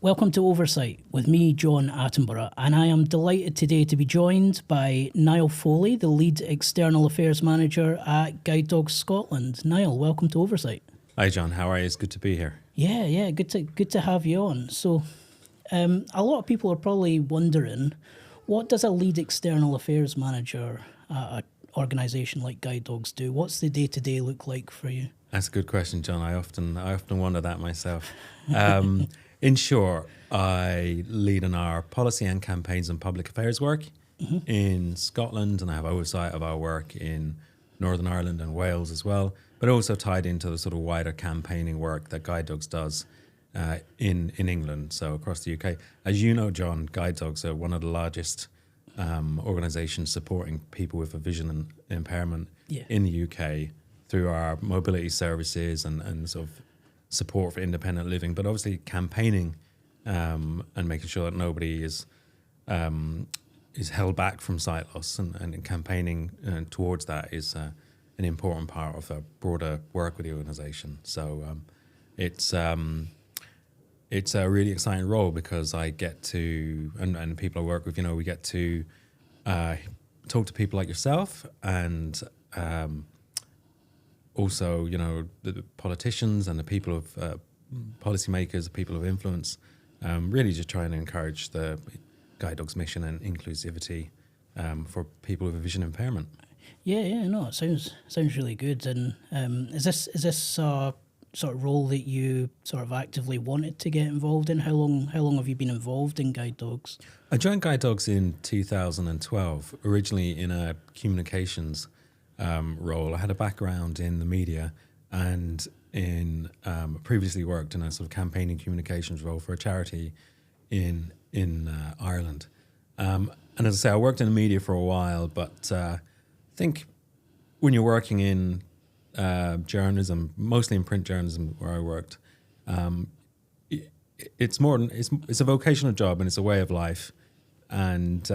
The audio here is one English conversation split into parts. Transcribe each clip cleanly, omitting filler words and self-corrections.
Welcome to Oversight with me, John Attenborough, and I am delighted today to be joined by Niall Foley, the lead external affairs manager at Guide Dogs Scotland. Niall, welcome to Oversight. Hi, John. How are you? It's good to be here. Yeah, good to have you on. So, a lot of people are probably wondering, what does a lead external affairs manager at an organisation like Guide Dogs do? What's the day-to-day look like for you? That's a good question, John. I often wonder that myself. In short, I lead in our policy and campaigns and public affairs work in Scotland, and I have oversight of our work in Northern Ireland and Wales as well, but also tied into the sort of wider campaigning work that Guide Dogs does in England, so across the UK. As you know, John, Guide Dogs are one of the largest organisations supporting people with a vision and impairment in the UK through our mobility services and sort of support for independent living, but obviously campaigning and making sure that nobody is held back from sight loss, and campaigning towards that is an important part of a broader work with the organisation. So it's a really exciting role because I get to, and people I work with, we get to talk to people like yourself and also, the politicians and the people of policymakers, the people of influence, really just trying to encourage the Guide Dogs mission and inclusivity for people with a vision impairment. No, it sounds really good. And is this sort of role that you sort of actively wanted to get involved in? How long have you been involved in Guide Dogs? I joined Guide Dogs in 2012, originally in a communications role. I had a background in the media and previously worked in a sort of campaigning communications role for a charity in Ireland. And as I say, I worked in the media for a while, but I think when you're working in journalism, mostly in print journalism where I worked, it's a vocational job and it's a way of life. And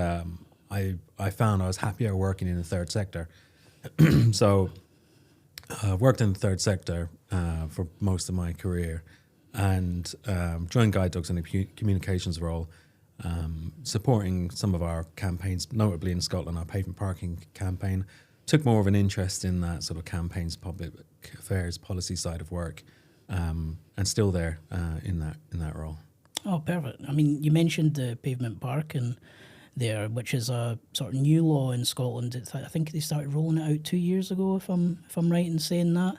I found I was happier working in the third sector. So I've worked in the third sector for most of my career, and joined Guide Dogs in a communications role, supporting some of our campaigns, notably in Scotland, our pavement parking campaign. Took more of an interest in that sort of campaigns, public affairs, policy side of work, and still there in that role. Oh, perfect. I mean, you mentioned the pavement parking there, which is a sort of new law in Scotland. I think they started rolling it out 2 years ago, if I'm right in saying that.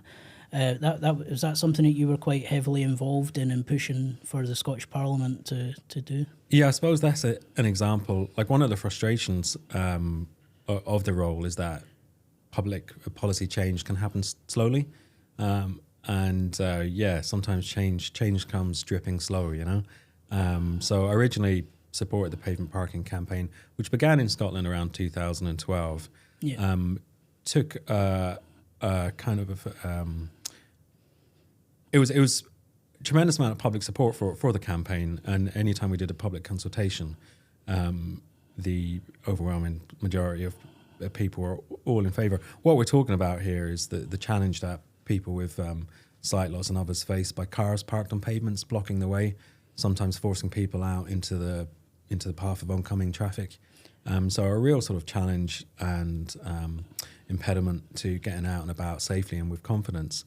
Is that something that you were quite heavily involved in pushing for the Scottish Parliament to do? Yeah, I suppose that's an example. Like, one of the frustrations of the role is that public policy change can happen slowly, and sometimes change comes dripping slow. So I originally supported the pavement parking campaign, which began in Scotland around 2012. Took kind of it was a tremendous amount of public support for the campaign, and anytime we did a public consultation, the overwhelming majority of people were all in favour. What we're talking about here is the challenge that people with sight loss and others face by cars parked on pavements, blocking the way, sometimes forcing people out into the path of oncoming traffic. So a real sort of challenge and impediment to getting out and about safely and with confidence.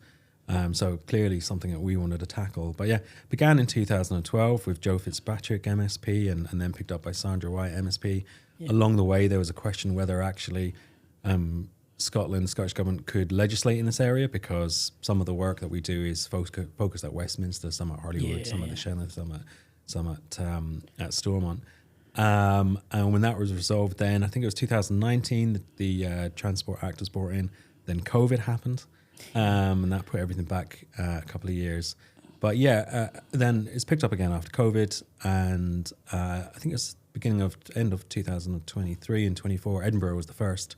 So clearly something that we wanted to tackle. But began in 2012 with Joe Fitzpatrick, MSP, and then picked up by Sandra White, MSP. Along the way, there was a question whether actually Scottish Government could legislate in this area, because some of the work that we do is focused at Westminster, some at Holyrood, some at the Shannon, some at Stormont. And when that was resolved, then I think it was 2019 the Transport Act was brought in. Then COVID happened, and that put everything back a couple of years. But then it's picked up again after COVID, and I think it's end of 2023 and 24. Edinburgh was the first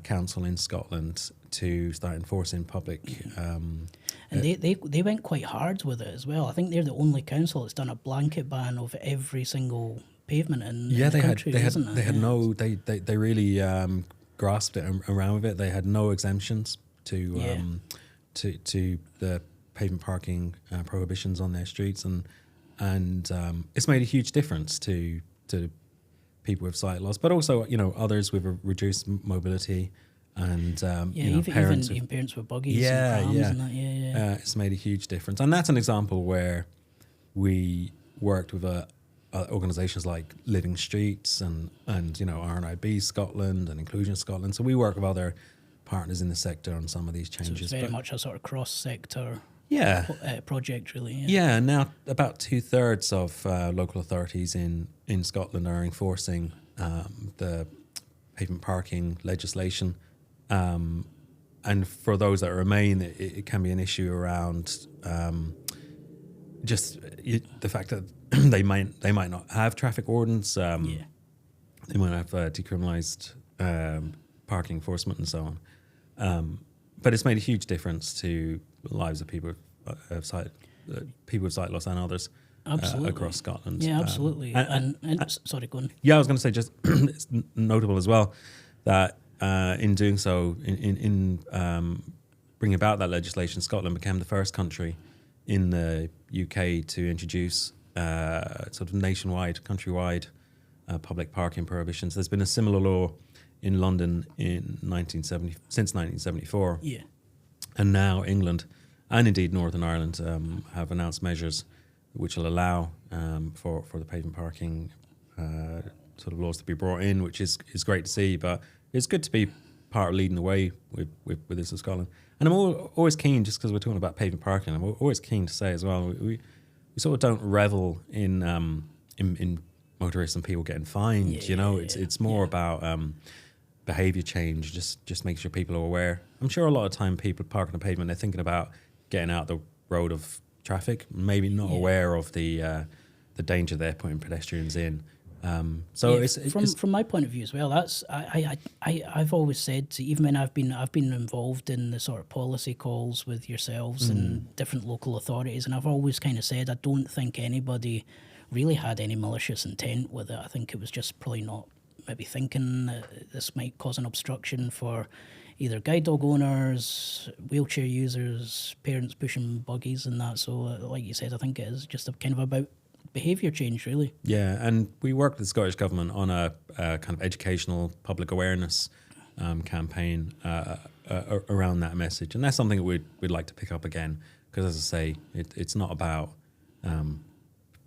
council in Scotland to start enforcing public. And they went quite hard with it as well. I think they're the only council that's done a blanket ban of every single pavement in the country. They really grasped it around with it. They had no exemptions to the pavement parking prohibitions on their streets, and and it's made a huge difference to people with sight loss, but also others with a reduced mobility, and parents even parents with buggies and prams and that. It's made a huge difference, and that's an example where we worked with organisations like Living Streets and RNIB Scotland and Inclusion Scotland. So we work with other partners in the sector on some of these changes. So it's very much a sort of cross-sector project, really. Yeah, now about 2/3 of local authorities in Scotland are enforcing the pavement parking legislation. And for those that remain, it can be an issue around the fact that they might not have traffic wardens. They might have decriminalised parking enforcement and so on. But it's made a huge difference to the lives of people with sight loss and others across Scotland. Yeah, absolutely. Sorry, go on. Yeah, I was going to say just it's notable as well that in doing so, in bringing about that legislation, Scotland became the first country in the UK to introduce sort of nationwide, countrywide public parking prohibitions. There's been a similar law in London since 1974. Yeah. And now England and indeed Northern Ireland have announced measures which will allow for the pavement parking sort of laws to be brought in, which is great to see. But it's good to be part of leading the way with this in Scotland. And I'm always keen, just because we're talking about pavement parking, I'm always keen to say as well, we sort of don't revel in motorists and people getting fined. It's more about behaviour change. Just make sure people are aware. I'm sure a lot of time people park on the pavement, they're thinking about getting out the road of traffic, maybe not aware of the danger they're putting pedestrians in. From my point of view as well, that's I've always said, even when I've been involved in the sort of policy calls with yourselves and different local authorities, and I've always kind of said I don't think anybody really had any malicious intent with it. I think it was just probably not maybe thinking that this might cause an obstruction for either guide dog owners, wheelchair users, parents pushing buggies and that. So like you said, I think it is just kind of about behaviour change, really. Yeah, and we work with the Scottish Government on a kind of educational public awareness campaign around that message, and that's something that we'd like to pick up again, because as I say, it's not about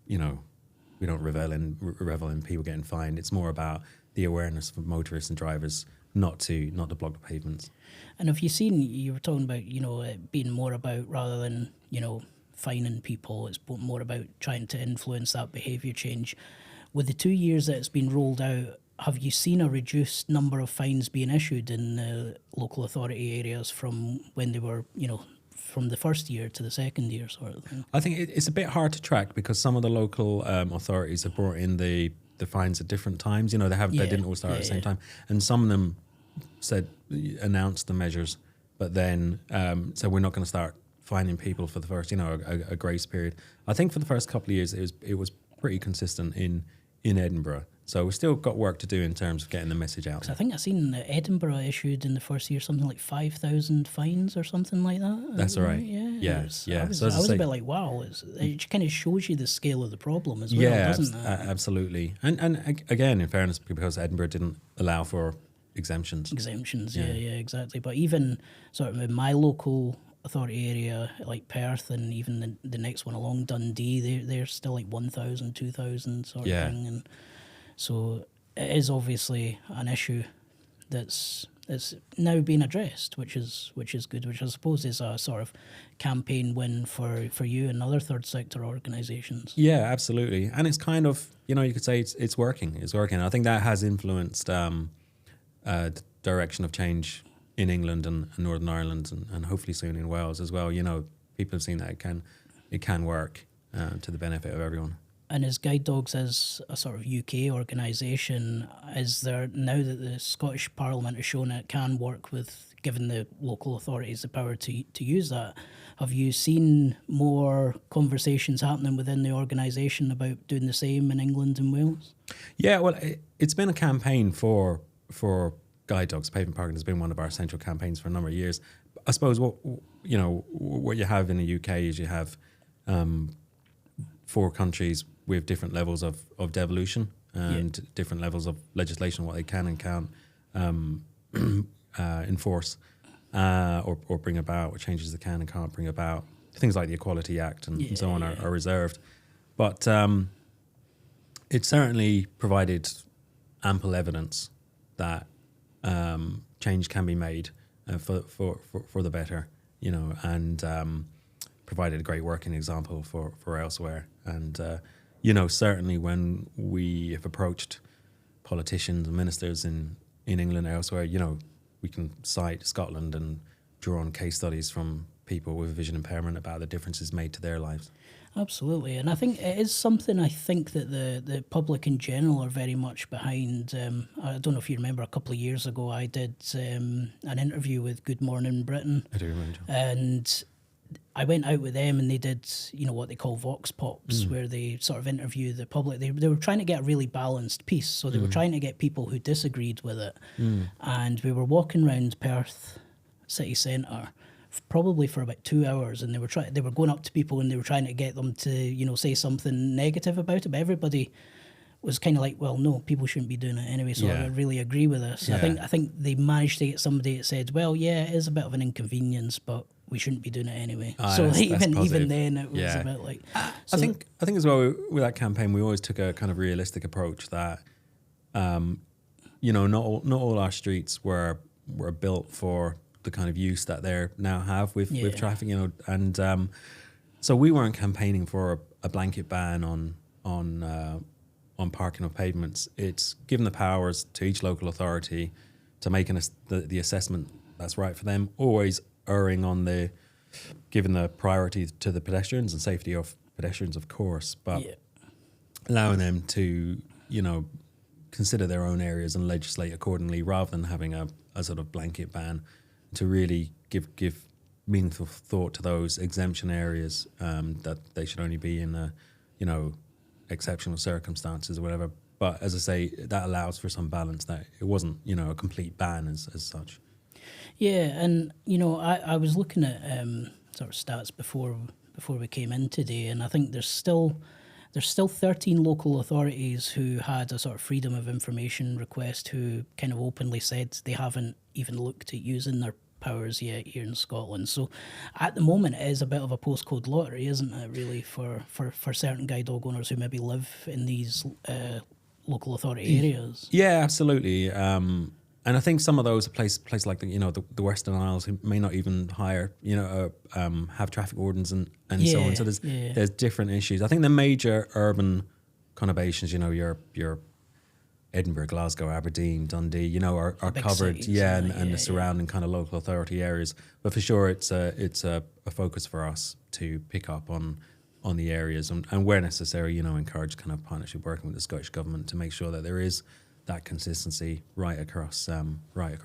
we don't revel in people getting fined. It's more about the awareness for motorists and drivers not to block the pavements. And have you seen, you were talking about it being more about, rather than fining people, it's more about trying to influence that behaviour change. With the 2 years that it's been rolled out, have you seen a reduced number of fines being issued in the local authority areas from when they were, from the first year to the second year sort of thing? I think it's a bit hard to track, because some of the local authorities have brought in the fines at different times. They didn't all start at the same time, and some of them announced the measures, but then said we're not going to start fining people for the first, a grace period. I think for the first couple of years it was pretty consistent in Edinburgh. So we've still got work to do in terms of getting the message out. I think I've seen that Edinburgh issued in the first year something like 5,000 fines or something like that. That's right. Yeah. I was a bit like, wow, it kind of shows you the scale of the problem as well, doesn't it? Absolutely. And again, in fairness, because Edinburgh didn't allow for exemptions. Yeah, exactly. But even sort of in my local authority area, like Perth, and even the next one along, Dundee, they're still like 1,000, 2,000 sort of thing. And so it is obviously an issue that's now being addressed, which is good, which I suppose is a sort of campaign win for you and other third sector organisations. Yeah, absolutely. And it's kind of, you could say it's working. It's working. I think that has influenced the direction of change in England and Northern Ireland, and hopefully soon in Wales as well. People have seen that it can work to the benefit of everyone. And as Guide Dogs is a sort of UK organisation, is there, now that the Scottish Parliament has shown it can work with, given the local authorities the power to use that, have you seen more conversations happening within the organisation about doing the same in England and Wales? Yeah, well, it's been a campaign for Guide Dogs. Pavement parking has been one of our central campaigns for a number of years. I suppose what you have in the UK is you have 4 countries with different levels of devolution and different levels of legislation, what they can and can't enforce or bring about, what changes they can and can't bring about. Things like the Equality Act and so on are reserved. But it certainly provided ample evidence that change can be made for the better, and provided a great working example for elsewhere. And, certainly when we have approached politicians and ministers in England and elsewhere, we can cite Scotland and draw on case studies from people with vision impairment about the differences made to their lives. Absolutely, and I think it is something I think that the public in general are very much behind. I don't know if you remember, a couple of years ago I did an interview with Good Morning Britain. I do remember. And I went out with them and they did, what they call vox pops, where they sort of interview the public. They were trying to get a really balanced piece, so they were trying to get people who disagreed with it. And we were walking around Perth city centre probably for about 2 hours, and they were going up to people and they were trying to get them to say something negative about it, but everybody was kind of like, well, no, people shouldn't be doing it anyway. So I really agree with this. Yeah. I think they managed to get somebody that said, well, yeah, it is a bit of an inconvenience, but we shouldn't be doing it anyway. So that's even then it was a bit like. I think as well with that campaign, we always took a kind of realistic approach that, not all our streets were built for the kind of use that they now have with traffic, and so we weren't campaigning for a blanket ban on parking of pavements. It's given the powers to each local authority to make the assessment that's right for them, always erring on giving the priority to the pedestrians and safety of pedestrians, of course, but allowing them to, consider their own areas and legislate accordingly rather than having a sort of blanket ban, to really give meaningful thought to those exemption areas, that they should only be in exceptional circumstances or whatever. But as I say, that allows for some balance, that it wasn't, a complete ban as such. Yeah, and I was looking at sort of stats before we came in today, and I think there's still 13 local authorities who had a sort of freedom of information request who kind of openly said they haven't even looked at using their powers yet here in Scotland. So at the moment it is a bit of a postcode lottery, isn't it, really, for certain guide dog owners who maybe live in these local authority areas? Yeah, absolutely. And I think some of those places like the Western Isles, who may not even hire, have traffic wardens and so on. So there's different issues. I think the major urban conurbations, your Edinburgh, Glasgow, Aberdeen, Dundee, are covered, cities, and the surrounding kind of local authority areas. But for sure, it's a focus for us to pick up on the areas and where necessary, encourage kind of partnership working with the Scottish Government to make sure that there is that consistency right across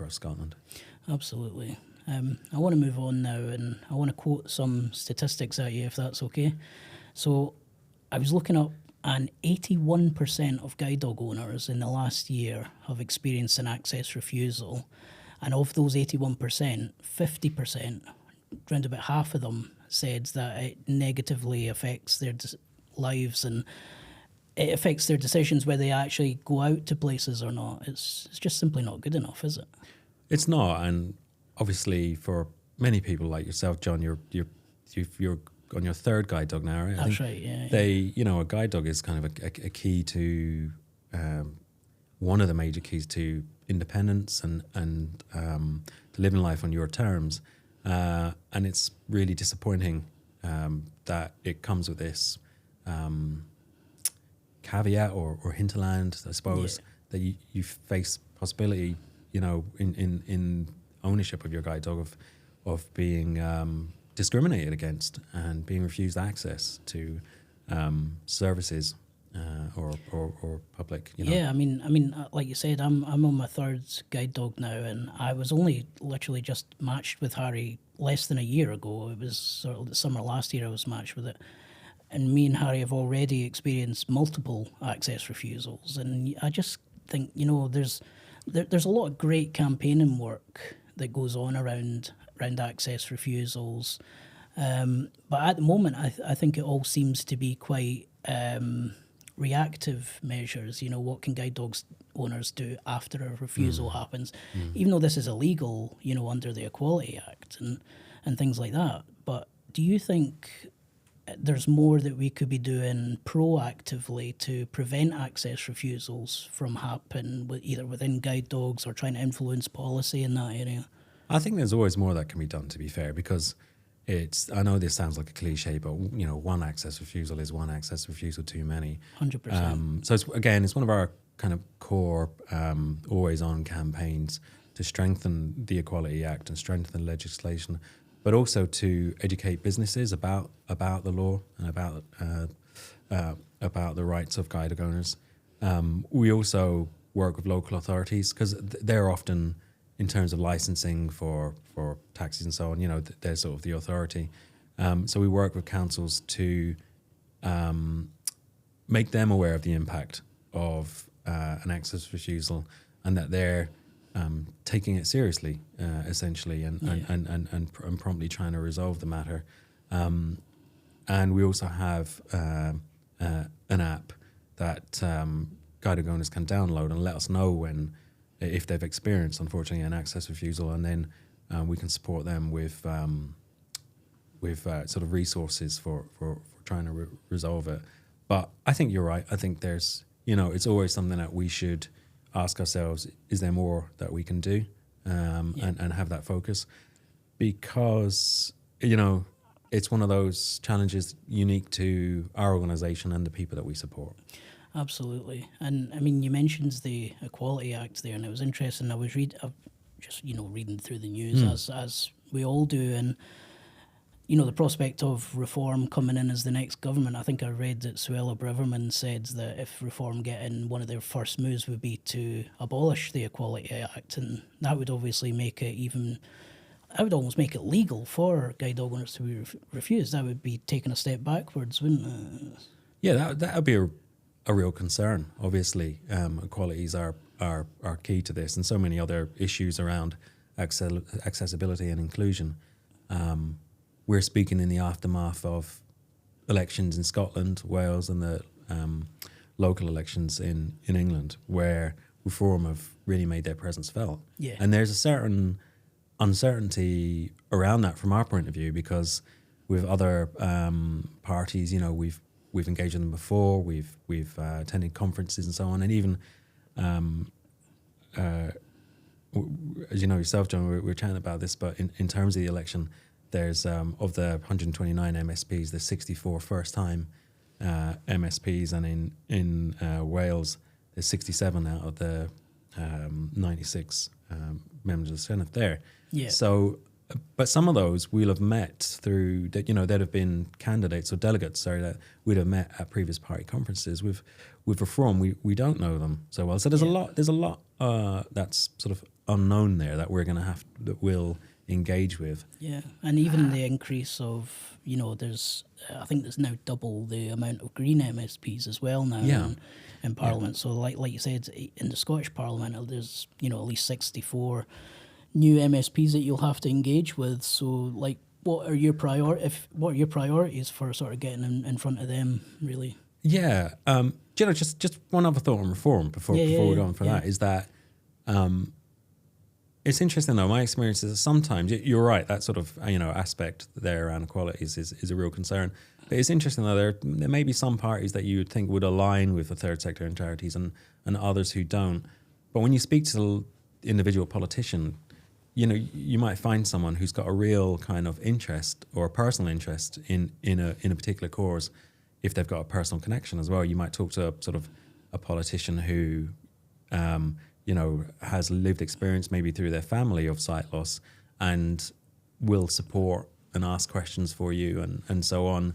Scotland. Absolutely. I want to move on now, and I want to quote some statistics at you, if that's okay. So I was looking up, and 81% of guide dog owners in the last year have experienced an access refusal. And of those 81%, 50%, around about half of them, said that it negatively affects their lives and it affects their decisions whether they actually go out to places or not. It's just simply not good enough, is it? It's not, and obviously for many people like yourself, John, you're on your third guide dog now, right? That's right. Yeah. A guide dog is kind of a key to one of the major keys to independence and to living life on your terms, and it's really disappointing that it comes with this caveat or hinterland, I suppose, that you face possibility, in ownership of your guide dog of being discriminated against and being refused access to services or public. Yeah, I mean, like you said, I'm on my third guide dog now, and I was only literally just matched with Harry less than a year ago. It was sort of the summer last year I was matched with it. And me and Harry have already experienced multiple access refusals. And I just think, there's a lot of great campaigning work that goes on around access refusals. But at the moment, I think it all seems to be quite reactive measures. You know, what can guide dogs owners do after a refusal happens, even though this is illegal, you know, under the Equality Act and things like that. But do you think there's more that we could be doing proactively to prevent access refusals from happening, either within guide dogs or trying to influence policy in that area? I think there's always more that can be done, to be fair, because I know this sounds like a cliche, but you know, one access refusal is one access refusal too many. 100%. So it's one of our kind of core always on campaigns to strengthen the Equality Act and strengthen legislation, but also to educate businesses about the law and about the rights of guide dog owners. We also work with local authorities because they're often, in terms of licensing for taxis and so on, you know, they're sort of the authority. So we work with councils to make them aware of the impact of an access refusal, and that they're taking it seriously, essentially, and promptly trying to resolve the matter. And we also have an app that guide dog owners can download and let us know if they've experienced, unfortunately, an access refusal, and then we can support them with sort of resources for trying to resolve it. But I think you're right. I think there's, you know, it's always something that we should ask ourselves, is there more that we can do, and have that focus? Because, you know, it's one of those challenges unique to our organisation and the people that we support. Absolutely. And I mean, you mentioned the Equality Act there, and it was interesting. I was reading through the news as we all do, and you know, the prospect of reform coming in as the next government. I think I read that Suella Braverman said that if reform get in, one of their first moves would be to abolish the Equality Act, and that would obviously make it I would almost make it legal for guide dog owners to be refused. That would be taking a step backwards, wouldn't it? Yeah, that would be a real concern. Obviously, equalities are key to this, and so many other issues around accessibility and inclusion. We're speaking in the aftermath of elections in Scotland, Wales, and the local elections in England, where reform have really made their presence felt. Yeah. And there's a certain uncertainty around that from our point of view, because with other parties, you know, we've engaged with them before, we've attended conferences and so on, and even as you know yourself, John, we're chatting about this, but in terms of the election, there's of the 129 MSPs, there's 64 first-time MSPs, and in Wales, there's 67 out of the 96 members of the Senate there. Yeah. So, but some of those we'll have met through that. You know, there'd have been candidates or delegates, that we'd have met at previous party conferences. With reform, we don't know them so well. So there's a lot that's sort of unknown there that we'll engage with. Yeah, and even the increase of, you know, I think there's now double the amount of Green MSPs as well now in Parliament. Yeah. So like you said, in the Scottish Parliament, there's, you know, at least 64 new MSPs that you'll have to engage with. So like, what are your priorities for sort of getting in front of them, really? Yeah, you know, just one other thought on reform before we go on that is that it's interesting though. My experience is that sometimes you're right, that sort of, you know, aspect there around equalities is a real concern. But it's interesting though, there may be some parties that you would think would align with the third sector and charities, and others who don't. But when you speak to the individual politician, you know, you might find someone who's got a real kind of interest or a personal interest in a particular cause. If they've got a personal connection as well, you might talk to a politician who, you know, has lived experience maybe through their family of sight loss, and will support and ask questions for you and so on,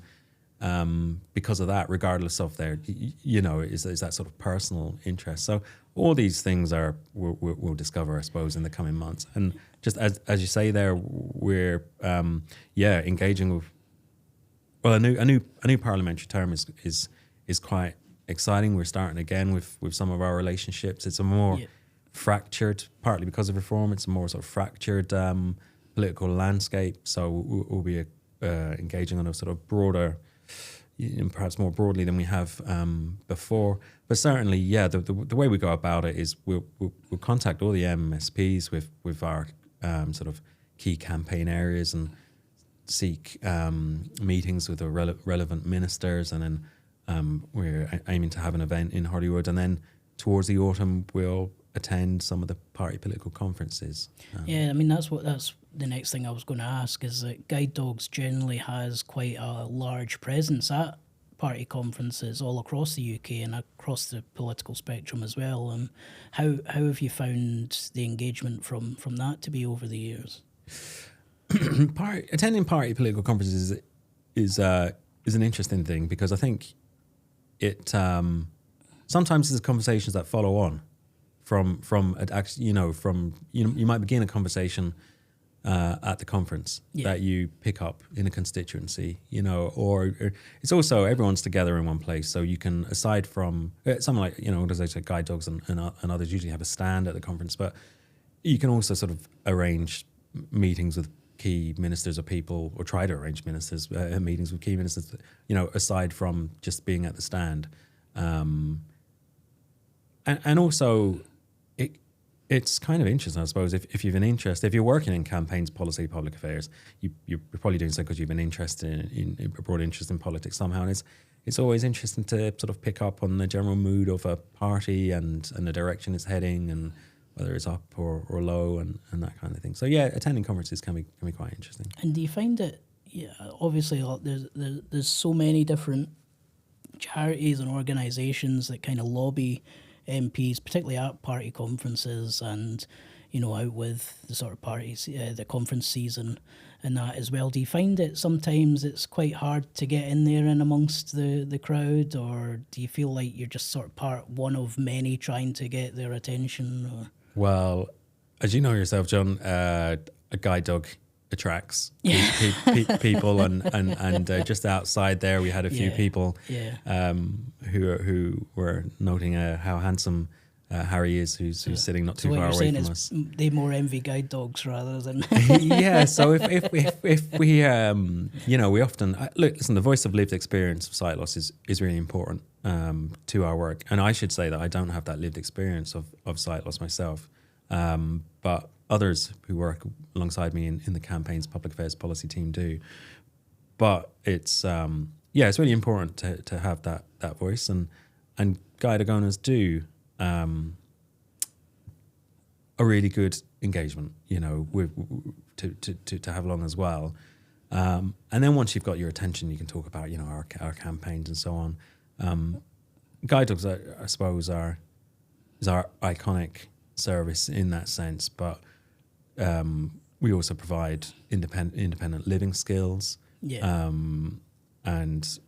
because of that, regardless of their, you know, is that sort of personal interest. So all these things we'll discover, I suppose, in the coming months. And just as you say there, we're engaging with. Well, a new parliamentary term is quite exciting. We're starting again with some of our relationships. It's a more fractured, partly because of reform. It's a more sort of fractured political landscape. So we'll be engaging on a sort of broader perhaps more broadly than we have before. But certainly, yeah, the way we go about it is we'll contact all the MSPs with our sort of key campaign areas and seek meetings with the relevant ministers, and then we're aiming to have an event in Holywood, and then towards the autumn we'll attend some of the party political conferences. Yeah, I mean that's the next thing I was going to ask, is that Guide Dogs generally has quite a large presence at party conferences all across the UK and across the political spectrum as well. How have you found the engagement from that to be over the years? Attending party political conferences is an interesting thing, because I think it sometimes there's conversations that follow on from you might begin a conversation at the conference that you pick up in a constituency, or it's also everyone's together in one place, so you can, aside from something like organizations like Guide Dogs and others usually have a stand at the conference, but you can also sort of arrange meetings with key ministers or people, or try to arrange meetings with key ministers, aside from just being at the stand, and also it's kind of interesting, I suppose, if you've an interest, if you're working in campaigns, policy, public affairs, you're probably doing so because you've been interested in a broad interest in politics somehow, and it's always interesting to sort of pick up on the general mood of a party and the direction it's heading, and whether it's up or low, and that kind of thing. So yeah, attending conferences can be quite interesting. And do you find that, obviously there's so many different charities and organisations that kind of lobby MPs, particularly at party conferences, and out with the sort of parties, the conference season and that as well. Do you find that sometimes it's quite hard to get in there and amongst the crowd, or do you feel like you're just sort of one of many trying to get their attention? Or? Well, as you know yourself, John, a guide dog attracts people, and just outside there we had a few people who were noting how handsome Harry is, who's sitting not too far away from us. They more envy guide dogs rather than yeah. So if we we often look. Listen, the voice of lived experience of sight loss is really important to our work, and I should say that I don't have that lived experience of sight loss myself, but others who work alongside me in the campaign's public affairs policy team do. But it's it's really important to have that voice, and guide dog owners do a really good engagement, to have along as well. And then once you've got your attention, you can talk about our campaigns and so on. Guide dogs, I suppose, is our iconic service in that sense, but we also provide independent living skills and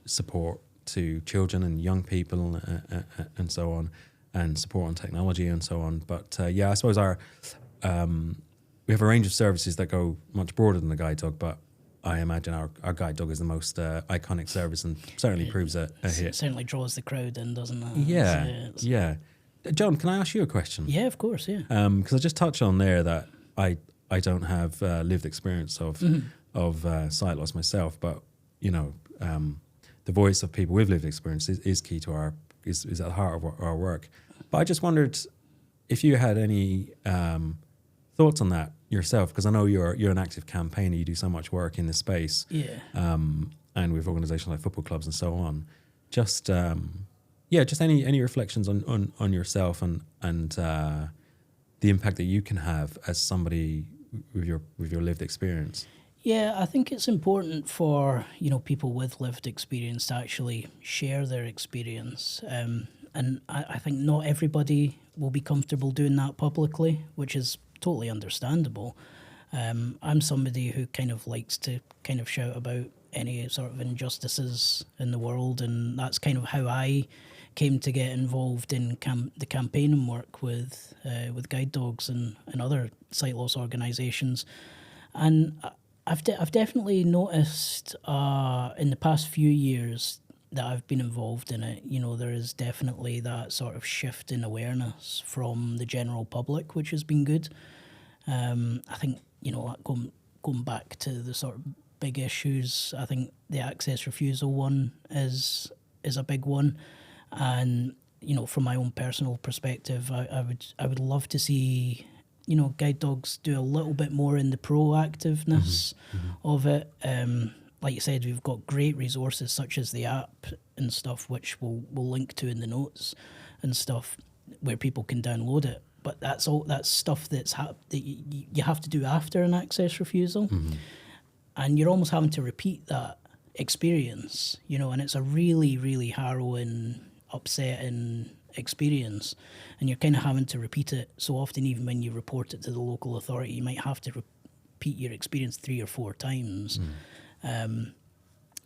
support to children and young people and so on, and support on technology and so on. But I suppose we have a range of services that go much broader than the guide dog, but I imagine our guide dog is the most iconic service, and certainly proves a hit. It certainly draws the crowd in, doesn't it? Yeah. John, can I ask you a question? Yeah, of course, yeah. Because I just touched on there that I don't have lived experience of sight loss myself, but the voice of people with lived experience is key to is at the heart of our work. But I just wondered if you had any thoughts on that yourself, because I know you're an active campaigner, you do so much work in this space, and with organisations like football clubs and so on. Just any reflections on yourself and the impact that you can have as somebody with your lived experience. Yeah, I think it's important for people with lived experience to actually share their experience, and I think not everybody will be comfortable doing that publicly, which is totally understandable. I'm somebody who kind of likes to kind of shout about any sort of injustices in the world, and that's kind of how I came to get involved in the campaigning work with guide dogs and other sight loss organisations. And I've definitely noticed in the past few years that I've been involved in it, there is definitely that sort of shift in awareness from the general public, which has been good. I think, going back to the sort of big issues. I think the access refusal one is a big one, and from my own personal perspective, I would love to see guide dogs do a little bit more in the proactiveness of it. Like you said, we've got great resources such as the app and stuff, which we'll link to in the notes and stuff, where people can download it. But that's stuff that you have to do after an access refusal, and you're almost having to repeat that experience, and it's a really, really harrowing, upsetting experience, and you're kind of having to repeat it so often. Even when you report it to the local authority, you might have to repeat your experience 3 or 4 times.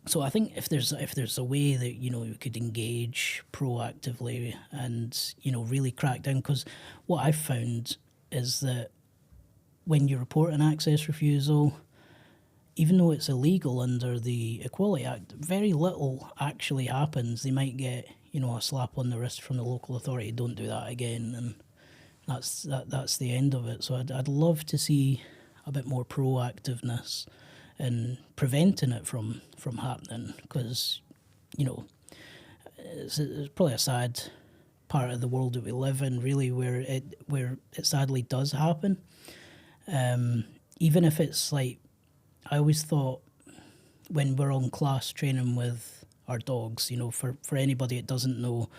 So I think if there's a way that you could engage proactively and really crack down, because what I've found is that when you report an access refusal, even though it's illegal under the Equality Act, very little actually happens. They might get a slap on the wrist from the local authority, don't do that again, and that's the end of it. So I'd love to see a bit more proactiveness in preventing it from happening, because it's probably a sad part of the world that we live in, really, where it sadly does happen. Even if it's like, I always thought when we're on class training with our dogs, for anybody that doesn't know,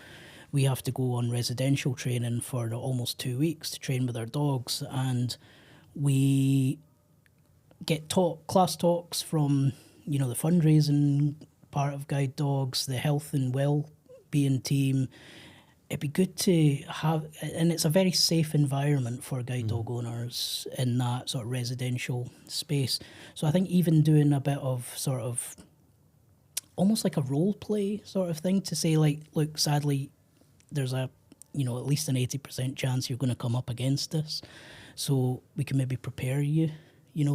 we have to go on residential training for almost 2 weeks to train with our dogs, and we get class talks from the fundraising part of Guide Dogs, the health and well-being team. It'd be good to have, and it's a very safe environment for guide dog owners in that sort of residential space. So I think even doing a bit of sort of almost like a role play sort of thing to say, like, look, sadly, there's at least an 80% chance you're going to come up against this, so we can maybe prepare you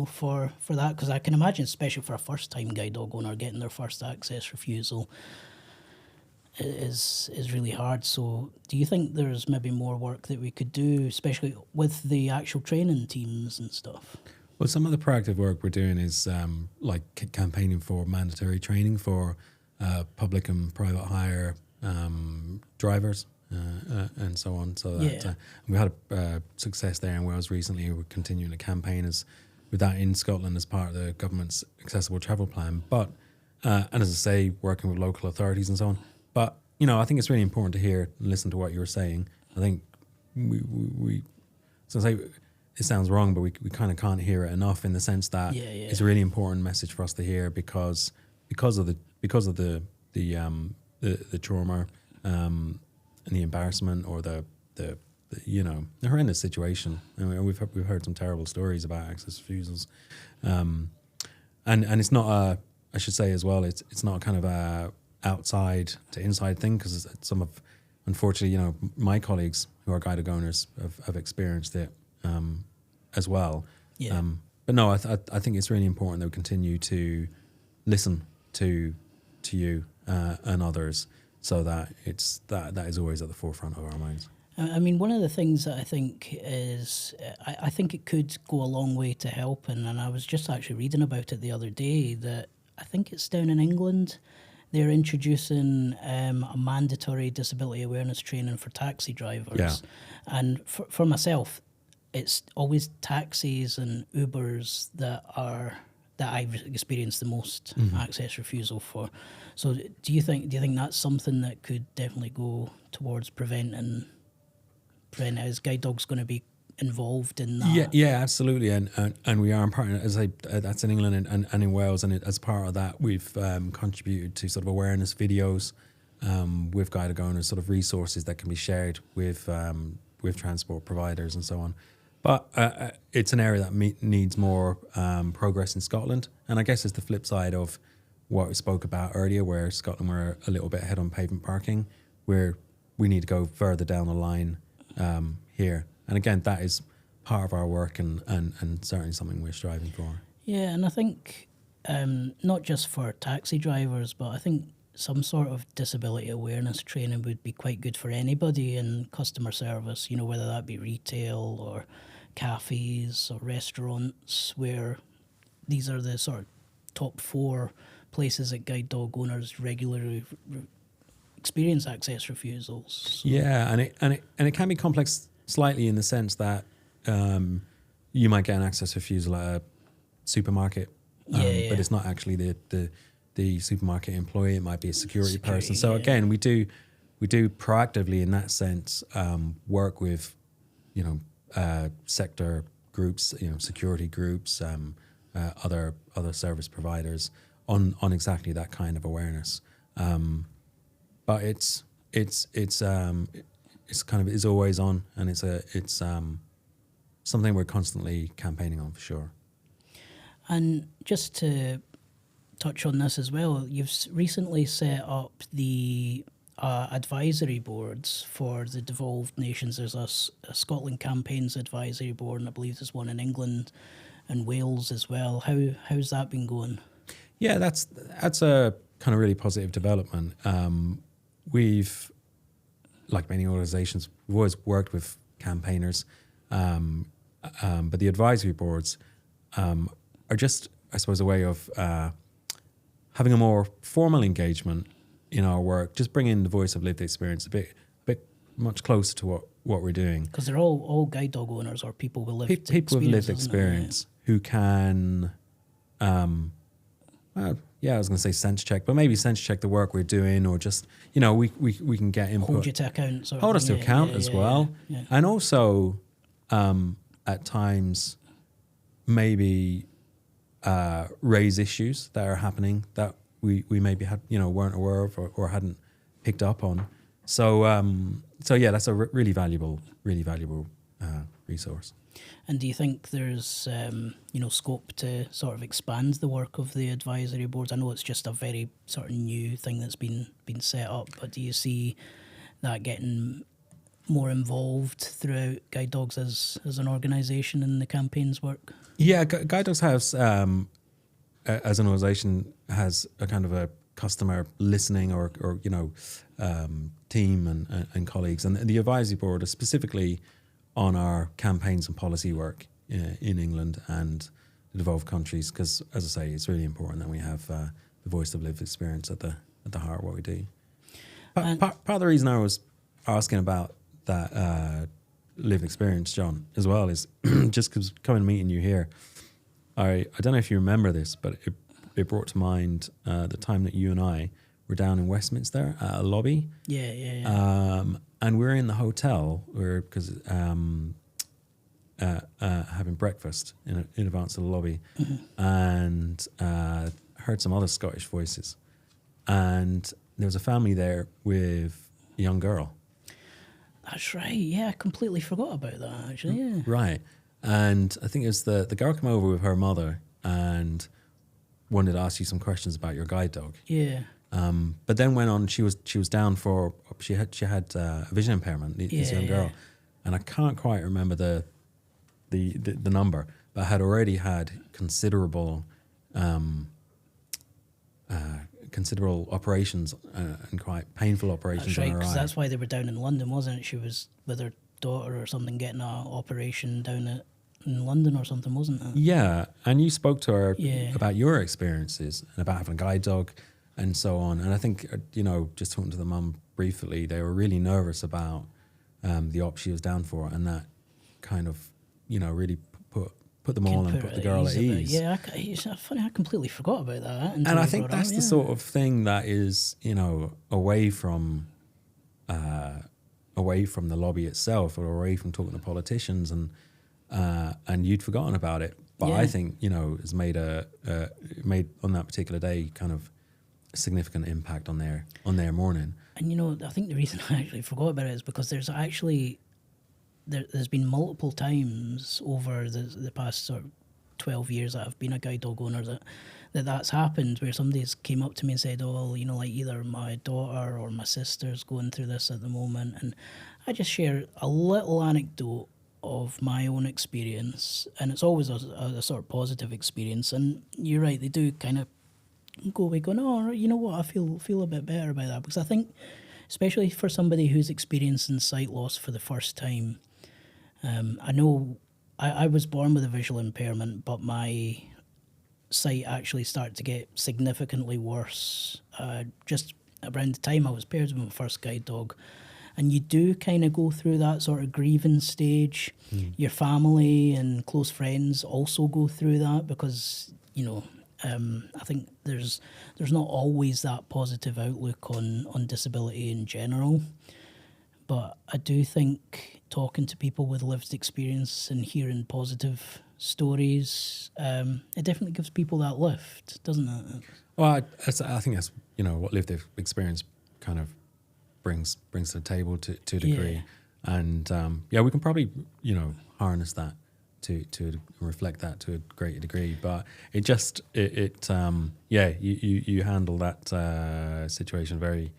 for that, because I can imagine, especially for a first-time guide dog owner, getting their first access refusal is really hard. So do you think there's maybe more work that we could do, especially with the actual training teams and stuff? Well, some of the proactive work we're doing is like campaigning for mandatory training for public and private hire drivers and so on. So that we had success there in Wales recently. We're continuing a campaign with that in Scotland as part of the government's accessible travel plan. But and as I say, working with local authorities and so on. But I think it's really important to hear and listen to what you were saying. I think we so say it sounds wrong, but we kind of can't hear it enough, in the sense that it's a really important message for us to hear, because of the trauma and the embarrassment, or the horrendous situation. I mean, we've heard some terrible stories about access refusals, and it's not I should say as well, it's not kind of a outside to inside thing, because some of, unfortunately, my colleagues who are guide dog owners have experienced it as well. But no, I think it's really important that we continue to listen to you and others, so that that is always at the forefront of our minds. I mean, one of the things that I think is, I think it could go a long way to helping, and I was just actually reading about it the other day, that I think it's down in England, they're introducing a mandatory disability awareness training for taxi drivers. Yeah. And for myself, it's always taxis and Ubers that I've experienced the most access refusal for. So do you think that's something that could definitely go towards preventing? Is Guide Dogs going to be involved in that? Yeah, absolutely, and we are in part, as that's in England and in Wales, and as part of that, we've contributed to sort of awareness videos with guide dog owners, sort of resources that can be shared with transport providers and so on. But it's an area that needs more progress in Scotland, and I guess it's the flip side of what we spoke about earlier, where Scotland were a little bit ahead on pavement parking, where we need to go further down the line here. And again, that is part of our work, and certainly something we're striving for. Yeah, and I think not just for taxi drivers, but I think some sort of disability awareness training would be quite good for anybody in customer service, whether that be retail or cafes or restaurants, where these are the sort of top 4 places that guide dog owners regularly experience access refusals. So, Yeah, and it can be complex slightly in the sense that you might get an access refusal at a supermarket, yeah. but it's not actually the supermarket employee. It might be a security person. So yeah. again, we do proactively in that sense work with sector groups, security groups, other service providers on exactly that kind of awareness. But it's kind of is always on, and it's something we're constantly campaigning on for sure. And just to touch on this as well, you've recently set up the advisory boards for the devolved nations. There's a Scotland Campaigns Advisory Board, and I believe there's one in England and Wales as well. How's that been going? Yeah, that's a kind of really positive development. We've, like many organisations, we've always worked with campaigners, but the advisory boards are just, I suppose, a way of having a more formal engagement in our work, just bringing the voice of lived experience a bit much closer to what we're doing. Because they're all guide dog owners or people with lived experience. People with lived experience who can, I was going to say sense check, but maybe sense check the work we're doing, or just, we can get input. Hold you to account. Hold us to account as well. Yeah. And also, at times, maybe raise issues that are happening that we maybe weren't aware of or hadn't picked up on. So yeah, that's a really valuable resource. And do you think there's scope to sort of expand the work of the advisory boards? I know it's just a very sort of new thing that's been set up, but do you see that getting more involved throughout Guide Dogs as an organisation in the campaigns work? Yeah, Guide Dogs has, as an organisation, has a kind of a customer listening or team and colleagues, and the advisory board is specifically on our campaigns and policy work in England and the devolved countries, because, as I say, it's really important that we have the voice of lived experience at the heart of what we do. Part of the reason I was asking about that lived experience, John, as well, is just because coming and meeting you here, I don't know if you remember this, but it brought to mind the time that you and I were down in Westminster at a lobby. Yeah. And we were in the hotel because having breakfast in advance of the lobby, and heard some other Scottish voices, and there was a family there with a young girl. That's right. Yeah, I completely forgot about that. Actually, yeah. Right, and I think it was the girl came over with her mother and wanted to ask you some questions about your guide dog. Yeah. But then went on. She was down for she had a vision impairment. This young girl, and I can't quite remember the number, but had already had considerable operations and quite painful operations. That's right, on her eye. that's why they were down in London, wasn't it? She was with her daughter or something getting an operation down in London or something, wasn't it? Yeah, and you spoke to her about your experiences and about having a guide dog and so on. And I think, just talking to the mum briefly, they were really nervous about the op she was down for, and that kind of, really put them all and put the girl at ease. Yeah, it's funny, I completely forgot about that. And I think that's the sort of thing that is, away from the lobby itself, or away from talking to politicians, and you'd forgotten about it. But I think, has made made on that particular day kind of a significant impact on their morning. And I think the reason I actually forgot about it is because there's actually there's been multiple times over the past sort of 12 years that I've been a guide dog owner that's happened, where somebody's came up to me and said, oh, like either my daughter or my sister's going through this at the moment, and I just share a little anecdote of my own experience, and it's always a sort of positive experience. And you're right, they do kind of go away going, oh, you know what, I feel a bit better about that, because I think, especially for somebody who's experiencing sight loss for the first time, I know I was born with a visual impairment, but my sight actually started to get significantly worse just around the time I was paired with my first guide dog. And you do kind of go through that sort of grieving stage. Your family and close friends also go through that because, you know, I think there's not always that positive outlook on disability in general. But I do think talking to people with lived experience and hearing positive stories, it definitely gives people that lift, doesn't it? Well, I think that's, you know, what lived experience kind of brings to the table to a degree. Yeah. And we can probably, you know, harness that to reflect that to a greater degree. But it just you handle that situation very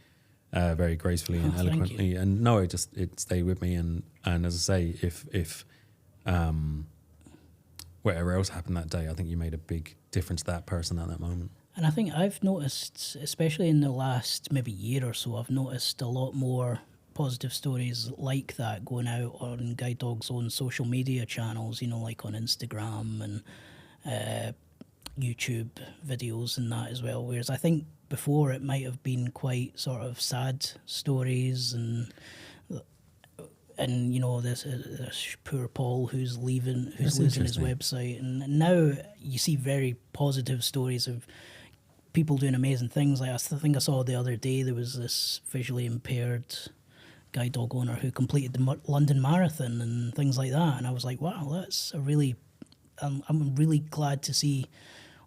very gracefully and eloquently. And no, it stayed with me. And as I say, if whatever else happened that day, I think you made a big difference to that person at that moment. And I think I've noticed, especially in the last maybe year or so, I've noticed a lot more positive stories like that going out on Guide Dog's own social media channels, you know, like on Instagram and YouTube videos and that as well. Whereas I think before it might have been quite sort of sad stories and you know, this poor Paul who's losing his website, and now you see very positive stories of people doing amazing things. Like I think I saw the other day there was this visually impaired guide dog owner who completed the London Marathon and things like that, and I was like, wow, that's a really I'm really glad to see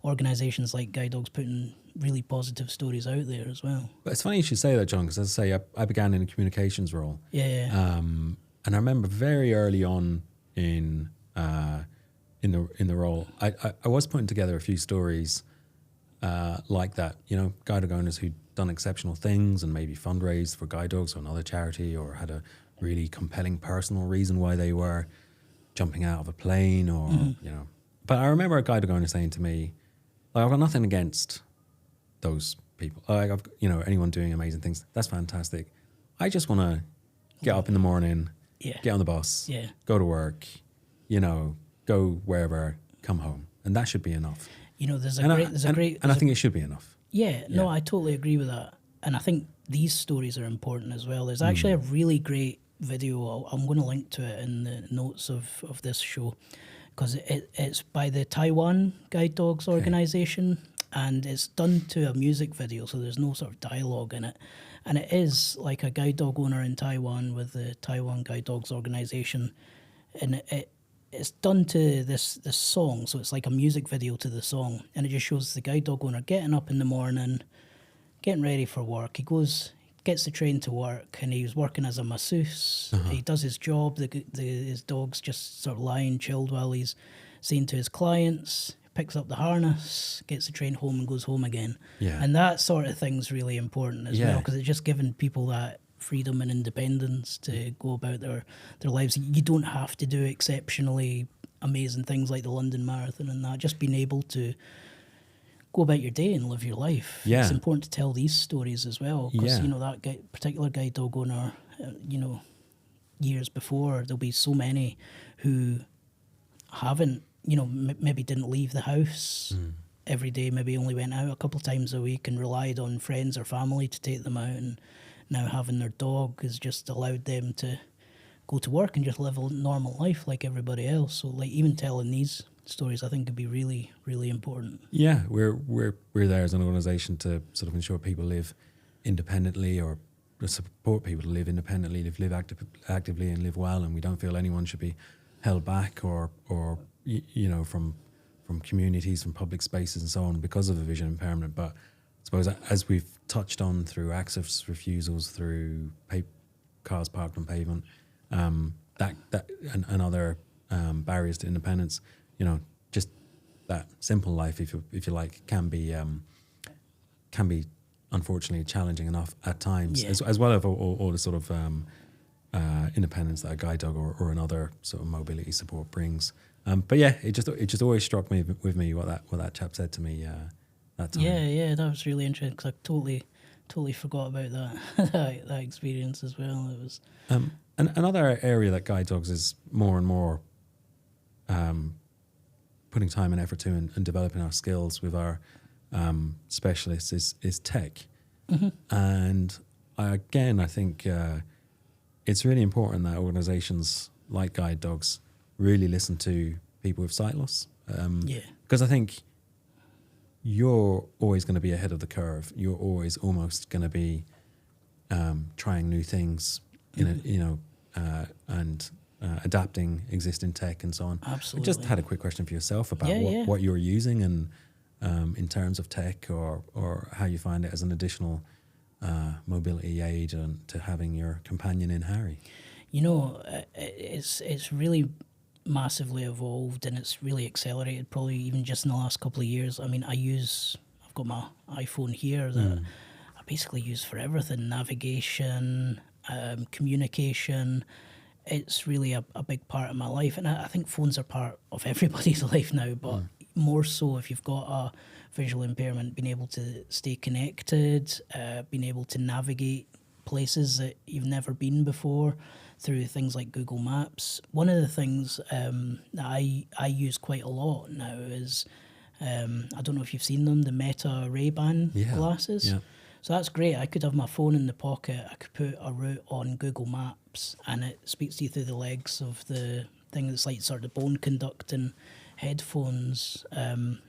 organisations like Guide Dogs putting really positive stories out there as well. But it's funny you should say that, John, because as I say, I began in a communications role. Yeah. And I remember very early on in the role, I was putting together a few stories like that. You know, guide dog owners who'd done exceptional things and maybe fundraised for guide dogs or another charity, or had a really compelling personal reason why they were jumping out of a plane, or you know. But I remember a guide dog owner saying to me, like, I've got nothing against those people. Like, anyone doing amazing things, that's fantastic. I just want to get up in the morning, get on the bus, go to work, you know, go wherever, come home, and that should be enough. You know, I think it should be enough. Yeah, no, I totally agree with that, and I think these stories are important as well. There's actually a really great video. I'm going to link to it in the notes of this show, because it's by the Taiwan Guide Dogs organisation, and it's done to a music video, so there's no sort of dialogue in it. And it is like a guide dog owner in Taiwan with the Taiwan Guide Dogs organisation, and it's done to this song, so it's like a music video to the song, and it just shows the guide dog owner getting up in the morning, getting ready for work. He gets the train to work, and he was working as a masseuse. He does his job. His dog's just sort of lying chilled while he's saying to his clients, picks up the harness, gets the train home and goes home again. And that sort of thing's really important as well, because it's just giving people that freedom and independence to go about their lives. You don't have to do exceptionally amazing things like the London Marathon and that. Just being able to go about your day and live your life. It's important to tell these stories as well, because you know, that particular guide dog owner, you know, years before, there'll be so many who haven't, you know, maybe didn't leave the house every day, maybe only went out a couple of times a week and relied on friends or family to take them out, and now having their dog has just allowed them to go to work and just live a normal life like everybody else. So, like, even telling these stories, I think, could be really, really important. Yeah, we're there as an organisation to sort of ensure people live independently, or support people to live independently, live actively and live well, and we don't feel anyone should be held back or you know, from communities, from public spaces and so on because of a vision impairment. But I suppose, as we've touched on through access refusals, through cars parked on pavement, that and other barriers to independence, you know, just that simple life, if you like, can be unfortunately challenging enough at times, as well as all the sort of independence that a guide dog or another sort of mobility support brings. But yeah, it just always struck me what that chap said to me that time. Yeah, that was really interesting, because I totally forgot about that that experience as well. It was another area that guide dogs is more and more putting time and effort to and developing our skills with our specialists is tech. And I think it's really important that organisations like Guide Dogs really listen to people with sight loss. Because I think you're always going to be ahead of the curve. You're always almost going to be trying new things, and adapting existing tech and so on. Absolutely. I just had a quick question for yourself about what you're using and in terms of tech or how you find it as an additional mobility aid and to having your companion in Harry. It's really massively evolved and it's really accelerated probably even just in the last couple of years. I mean, I've got my iPhone here that I basically use for everything: navigation, communication. It's really a big part of my life, and I think phones are part of everybody's life now, but more so if you've got a visual impairment, being able to stay connected, being able to navigate places that you've never been before through things like Google Maps. One of the things that I use quite a lot now is, I don't know if you've seen them, the Meta Ray-Ban glasses. Yeah. So that's great. I could have my phone in the pocket, I could put a route on Google Maps, and it speaks to you through the legs of the thing that's like sort of bone conducting headphones. And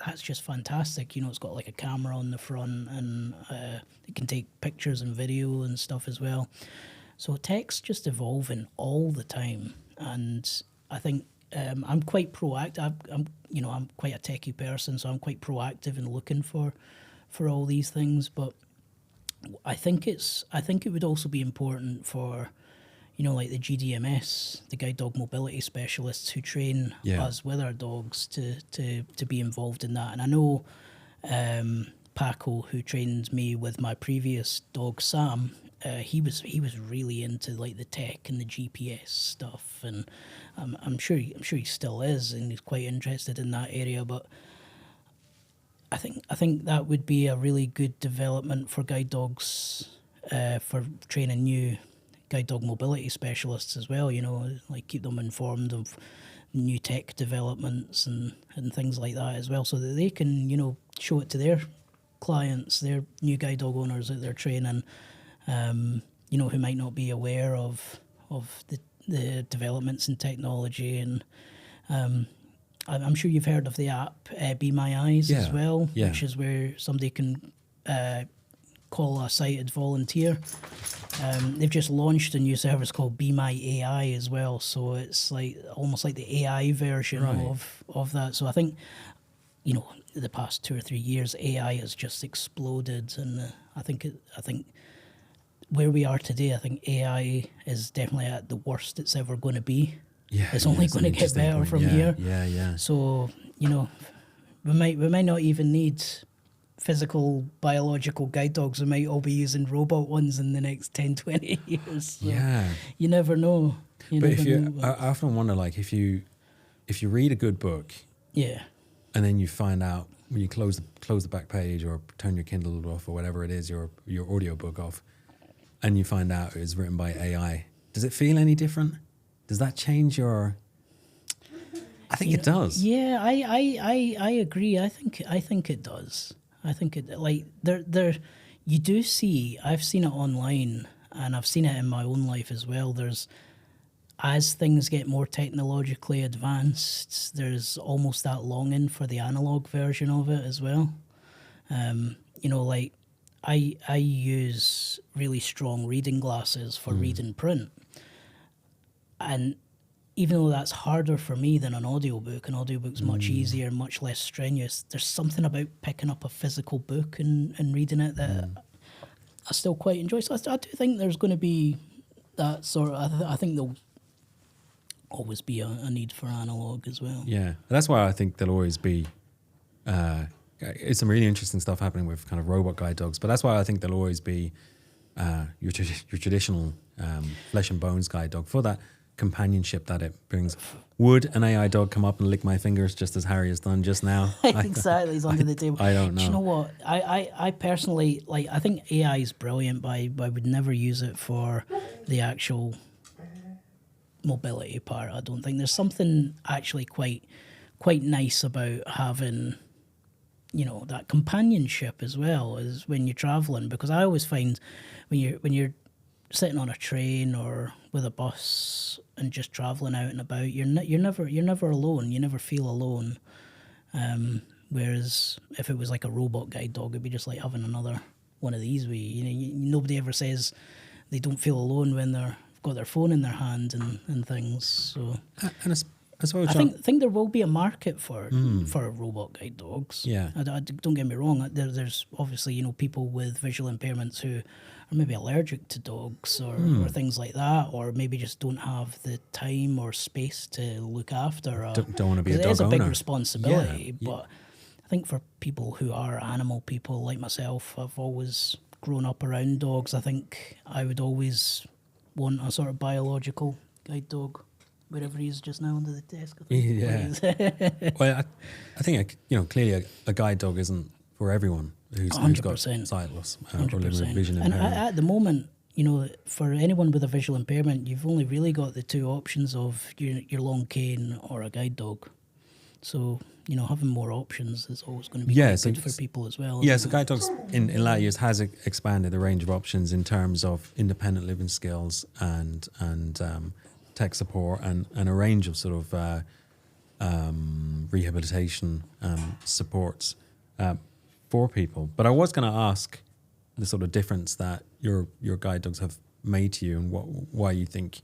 that's just fantastic. It's got like a camera on the front, and it can take pictures and video and stuff as well. So tech's just evolving all the time, and I think I'm quite proactive. I'm quite a techie person, so I'm quite proactive in looking for all these things. But I think it would also be important for, like the GDMS, the guide dog mobility specialists who train us with our dogs to be involved in that. And I know Paco, who trained me with my previous dog Sam, he was really into like the tech and the GPS stuff, and I'm sure he still is, and he's quite interested in that area. But I think that would be a really good development for guide dogs, for training new guide dog mobility specialists as well. Like keep them informed of new tech developments and things like that as well, so that they can show it to their clients, their new guide dog owners that they're training, who might not be aware of the developments in technology. And I'm sure you've heard of the app Be My Eyes as well, which is where somebody can call a sighted volunteer. They've just launched a new service called Be My AI as well, so it's like almost like the AI version of that. So I think the past 2 or 3 years AI has just exploded, and I think where we are today, I think AI is definitely at the worst it's ever going to be. It's only going to get better from here. So we might not even need physical biological guide dogs. We might all be using robot ones in the next 10-20 years. So you never know. I often wonder, like, if you read a good book, and then you find out when you close the back page or turn your Kindle off or whatever it is, your audiobook off, and you find out it was written by AI, does it feel any different? Does that change your? I think it does. Yeah, I agree. I think it does. I think it, like, there you do see, I've seen it online and I've seen it in my own life as well. As things get more technologically advanced, there's almost that longing for the analog version of it as well. Like I use really strong reading glasses for reading print. And even though that's harder for me than an audiobook's much easier, much less strenuous, there's something about picking up a physical book and reading it that I still quite enjoy. So I do think there's going to be that sort of, I think there'll always be a need for analog as well. Yeah, that's why I think there'll always be, it's some really interesting stuff happening with kind of robot guide dogs, but that's why I think there'll always be your traditional flesh and bones guide dog for that companionship that it brings. Would an AI dog come up and lick my fingers just as Harry has done just now? Exactly, he's under the table. I don't know. Do you know what? I personally, like, I think AI is brilliant, but I would never use it for the actual mobility part. I don't think there's something actually quite quite nice about having, that companionship as well as when you're traveling, because I always find when you're sitting on a train or with a bus and just traveling out and about, you're never alone. You never feel alone. Whereas if it was like a robot guide dog, it'd be just like having another one of these. Nobody ever says they don't feel alone when they've got their phone in their hand and things. So And I suppose, I John, think there will be a market for robot guide dogs. Yeah. Don't get me wrong. There's obviously people with visual impairments who are maybe allergic to dogs or things like that, or maybe just don't have the time or space to look after. Don't want to be a dog owner. It is a big responsibility, Yeah. but I think for people who are animal people like myself, I've always grown up around dogs. I think I would always want a sort of biological guide dog. Wherever he is just now under the desk. I think. Yeah. Well, I think clearly a guide dog isn't for everyone who's got 100%. sightless or living with vision And impairment. at the moment, for anyone with a visual impairment, you've only really got the two options of your long cane or a guide dog. So having more options is always going to be good for people as well. Yeah, so guide dogs in latter years has expanded the range of options in terms of independent living skills and tech support and a range of sort of rehabilitation supports for people. But I was going to ask the sort of difference that your guide dogs have made to you and why you think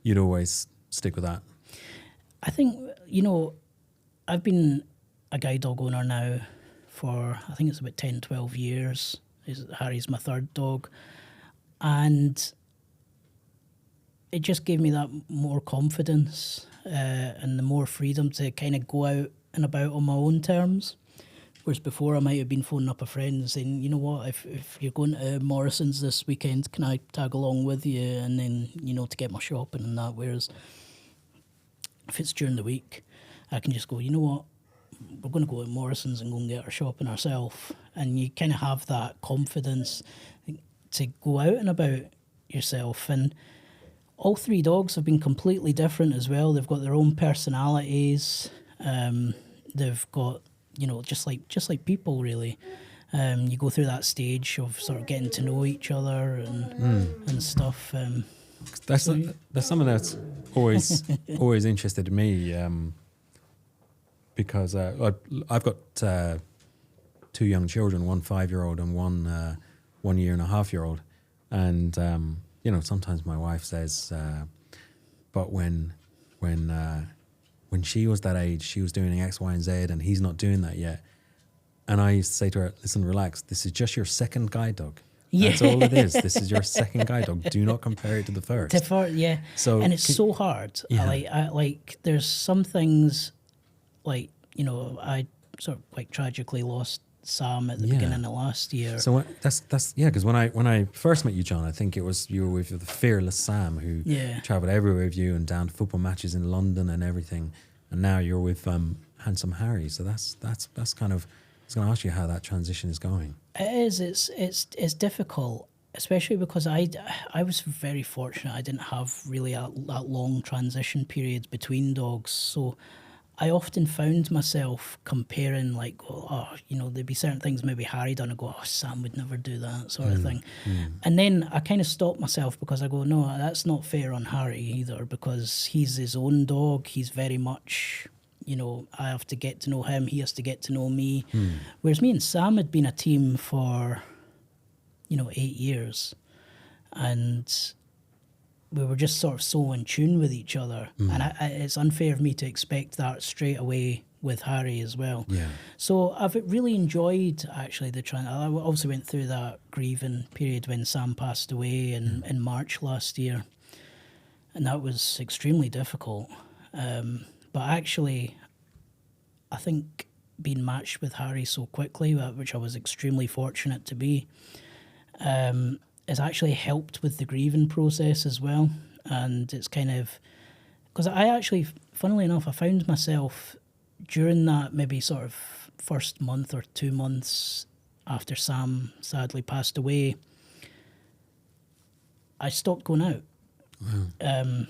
you'd always stick with that. I think, I've been a guide dog owner now for, I think it's about 10, 12 years. Harry's my third dog. And it just gave me that more confidence and the more freedom to kind of go out and about on my own terms. Whereas before I might have been phoning up a friend and saying, you know what, if you're going to Morrison's this weekend, can I tag along with you? And then, to get my shopping and that. Whereas if it's during the week, I can just go, you know what, we're going to go to Morrison's and go and get our shopping ourselves. And you kind of have that confidence to go out and about yourself. And all three dogs have been completely different as well. They've got their own personalities. They've got, just like people really. You go through that stage of sort of getting to know each other and stuff. That's something that's always interested me because I've got two young children, one 5-year-old and one 1 year and a half-year-old, and sometimes my wife says, but when she was that age, she was doing X, Y, and Z, and he's not doing that yet. And I used to say to her, listen, relax, this is just your second guide dog. Yeah. That's all it is. This is your second guide dog. Do not compare it to the first. Yeah. So and it's so hard. Yeah. I like there's some things like, I sort of quite tragically lost Sam at the beginning of last year. So that's because when I first met you, John, I think it was you were with the fearless Sam who travelled everywhere with you and down to football matches in London and everything, and now you're with handsome Harry. So that's kind of, I was going to ask you how that transition is going. It is. It's difficult, especially because I was very fortunate. I didn't have really that long transition periods between dogs, so I often found myself comparing, like, there'd be certain things maybe Harry done, and go, oh, Sam would never do that sort of thing. And then I kind of stopped myself because I go, no, that's not fair on Harry either, because he's his own dog. He's very much, I have to get to know him. He has to get to know me. Whereas me and Sam had been a team for, 8 years. And we were just sort of so in tune with each other. And it's unfair of me to expect that straight away with Harry as well. Yeah. So I've really enjoyed actually I also went through that grieving period when Sam passed away in March last year. And that was extremely difficult. But actually, I think being matched with Harry so quickly, which I was extremely fortunate to be, has actually helped with the grieving process as well. And it's kind of, because I actually, funnily enough, I found myself during that maybe sort of first month or 2 months after Sam sadly passed away, I stopped going out. Wow.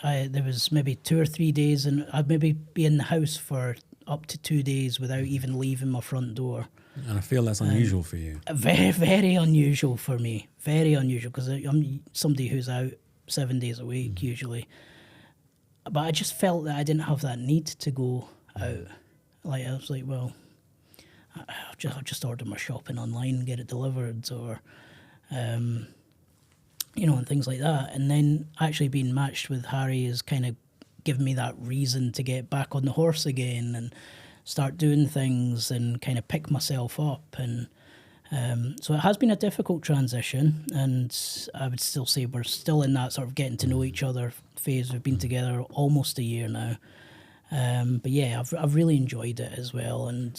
There was maybe 2 or 3 days and I'd maybe be in the house for up to 2 days without even leaving my front door. And I feel that's unusual for you. Very, very unusual for me. Very unusual, because I'm somebody who's out 7 days a week usually. But I just felt that I didn't have that need to go out. Like, I was like, well, I'll just order my shopping online and get it delivered, or, you know, and things like that. And then actually being matched with Harry has kind of given me that reason to get back on the horse again and start doing things and kind of pick myself up. And so it has been a difficult transition, and I would still say we're still in that sort of getting to know each other phase. We've been together almost a year now. But yeah, I've really enjoyed it as well, and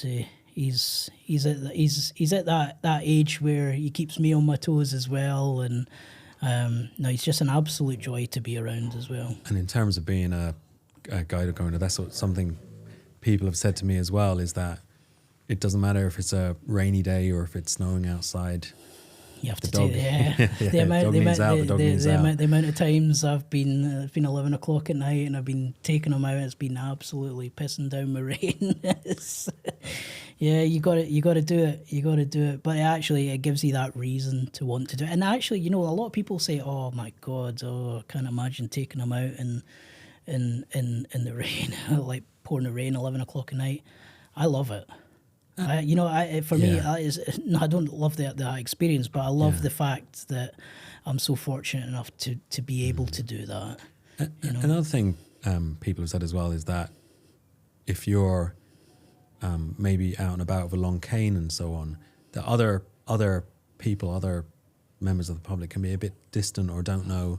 he's at that age where he keeps me on my toes as well, and no, he's just an absolute joy to be around as well. And in terms of being a guide going, that's something people have said to me as well, is that it doesn't matter if it's a rainy day or if it's snowing outside. You have to dog, take the amount of times I've been it's been 11 o'clock at night and I've been taking him out. It's been absolutely pissing down my rain. Yeah, you got to do it. You got to do it. But it gives you that reason to want to do it. And actually, you know, a lot of people say, "Oh my God, I can't imagine taking him out in the rain, like pouring the rain 11 o'clock at night." I love it. I don't love that experience, but I love the fact that I'm so fortunate enough to be able to do that. You know? Another thing people have said as well is that if you're maybe out and about with a long cane and so on, that other people, other members of the public can be a bit distant or don't know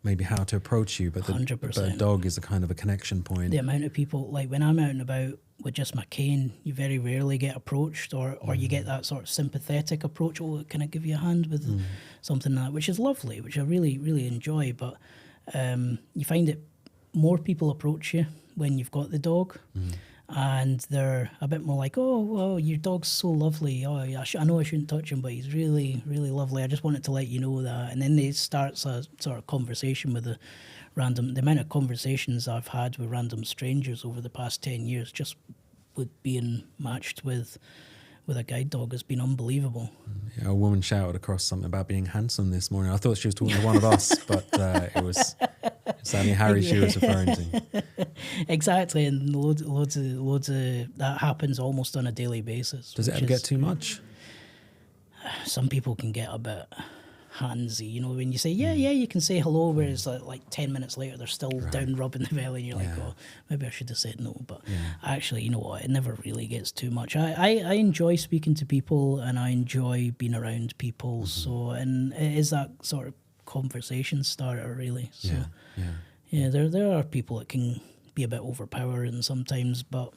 maybe how to approach you, but 100%. But a dog is a kind of a connection point. The amount of people, like when I'm out and about with just my cane, you very rarely get approached, or you get that sort of sympathetic approach. Oh, can I give you a hand with something like that, which is lovely, which I really, really enjoy. But you find that more people approach you when you've got the dog. And they're a bit more like, "Oh, well, your dog's so lovely. Oh, I know I shouldn't touch him, but he's really, really lovely. I just wanted to let you know that." And then they start a sort of conversation with the amount of conversations I've had with random strangers over the past 10 years just with being matched with a guide dog has been unbelievable. Yeah, a woman shouted across something about being handsome this morning. I thought she was talking to one of us, but it was sadly Harry she was referring to. Exactly, and loads of that happens almost on a daily basis. Does it ever get too much? Some people can get a bit handsy, you know, when you say yeah you can say hello, whereas like 10 minutes later they're still down rubbing the belly and you're like, oh, maybe I should have said no. But actually, you know what, it never really gets too much. I enjoy speaking to people and I enjoy being around people, so, and it is that sort of conversation starter really. So there are people that can be a bit overpowering sometimes, but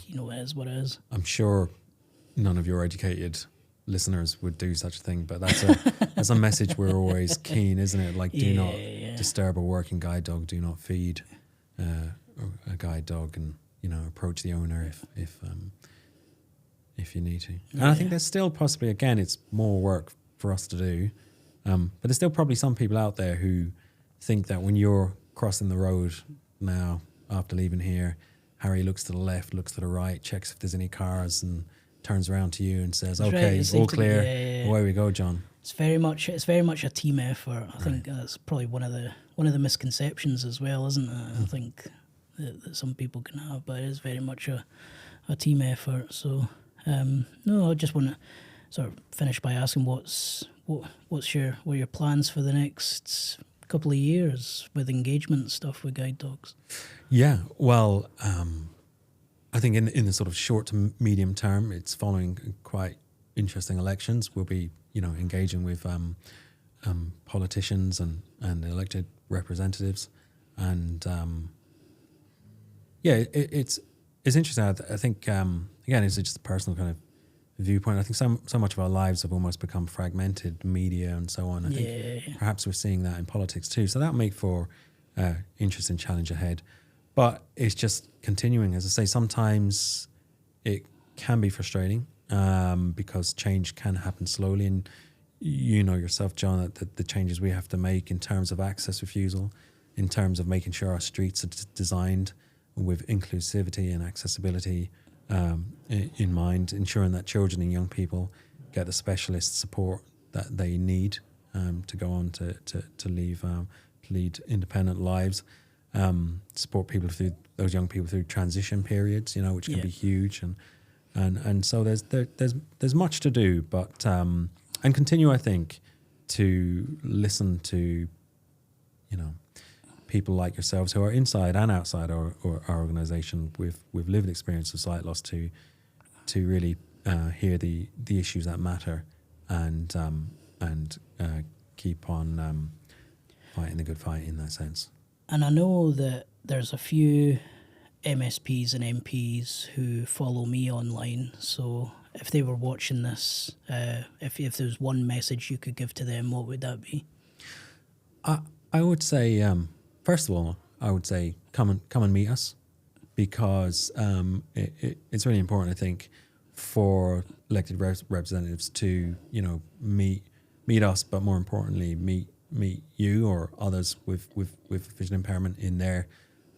you know, it is what it is. I'm sure none of your educated listeners would do such a thing, but that's a message we're always keen, isn't it? Like, do not disturb a working guide dog, do not feed a guide dog, and, you know, approach the owner if you need to. And I think there's still possibly, again, it's more work for us to do, but there's still probably some people out there who think that when you're crossing the road now after leaving here, Harry looks to the left, looks to the right, checks if there's any cars, and turns around to you and says, "Okay, all clear. Away we go, John." It's very much a team effort. I think that's probably one of the misconceptions as well, isn't it? I think that some people can have, but it is very much a team effort. So no, I just want to sort of finish by asking what are your plans for the next couple of years with engagement stuff with guide dogs? Yeah, well, I think in the sort of short to medium term, it's following quite interesting elections. We'll be, you know, engaging with politicians and elected representatives, and it's interesting. I think again, it's just a personal kind of viewpoint. I think so much of our lives have almost become fragmented, media and so on. I think perhaps we're seeing that in politics too. So that'll make for interesting challenge ahead. But it's just continuing. As I say, sometimes it can be frustrating because change can happen slowly. And you know yourself, John, that the changes we have to make in terms of access refusal, in terms of making sure our streets are designed with inclusivity and accessibility in mind, ensuring that children and young people get the specialist support that they need to go on to lead independent lives. Support people through those young people through transition periods, which can be huge, and so there's much to do, but and continue, I think, to listen to people like yourselves who are inside and outside our organisation with lived experience of sight loss to really hear the issues that matter and keep on fighting the good fight in that sense. And I know that there's a few MSPs and MPs who follow me online, so if they were watching this, if there's one message you could give to them, what would that be? I would say, first of all, I would say come and meet us, because it's really important, I think, for elected representatives to meet us, but more importantly meet you or others with vision impairment in their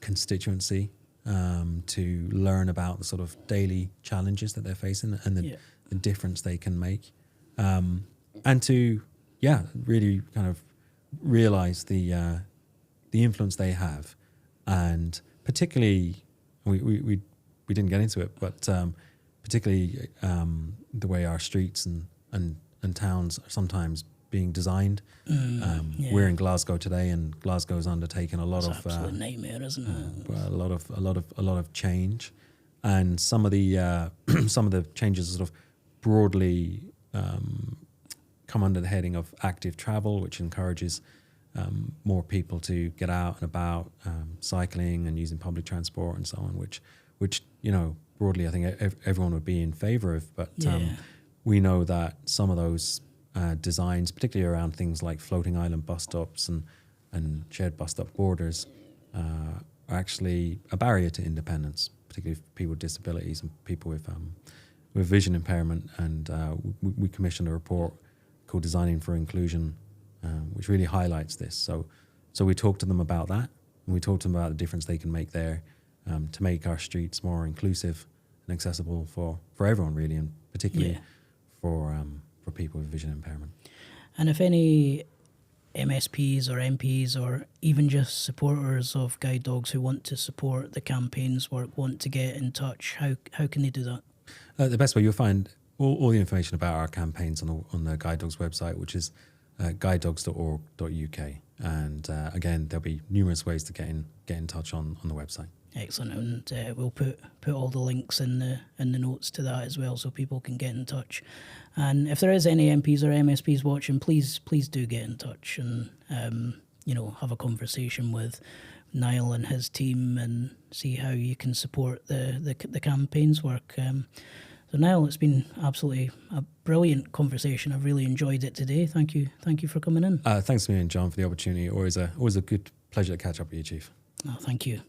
constituency, to learn about the sort of daily challenges that they're facing and the difference they can make, and to really kind of realize the influence they have, and particularly we didn't get into it, but particularly the way our streets and towns are sometimes being designed. We're in Glasgow today, and Glasgow's undertaken a lot of absolute nightmare, isn't it? a lot of change, and some of the changes sort of broadly come under the heading of active travel, which encourages more people to get out and about, cycling and using public transport and so on, which broadly I think everyone would be in favour of, but we know that some of those designs, particularly around things like floating island bus stops and shared bus stop borders, are actually a barrier to independence, particularly for people with disabilities and people with vision impairment. And we commissioned a report called Designing for Inclusion, which really highlights this. So we talked to them about that, and we talked to them about the difference they can make there, to make our streets more inclusive and accessible for everyone, really, and particularly for people with vision impairment. And if any MSPs or MPs or even just supporters of guide dogs who want to support the campaign's work want to get in touch, how can they do that? The best way, you'll find all the information about our campaigns on the Guide Dogs website, which is guidedogs.org.uk. And again, there'll be numerous ways to get in touch on the website. Excellent, and we'll put all the links in the notes to that as well, so people can get in touch. And if there is any MPs or MSPs watching, please do get in touch and have a conversation with Niall and his team and see how you can support the campaign's work. So Niall, it's been absolutely a brilliant conversation. I've really enjoyed it today. Thank you for coming in. Thanks to me and John for the opportunity. Always a good pleasure to catch up with you, Chief. Oh, thank you.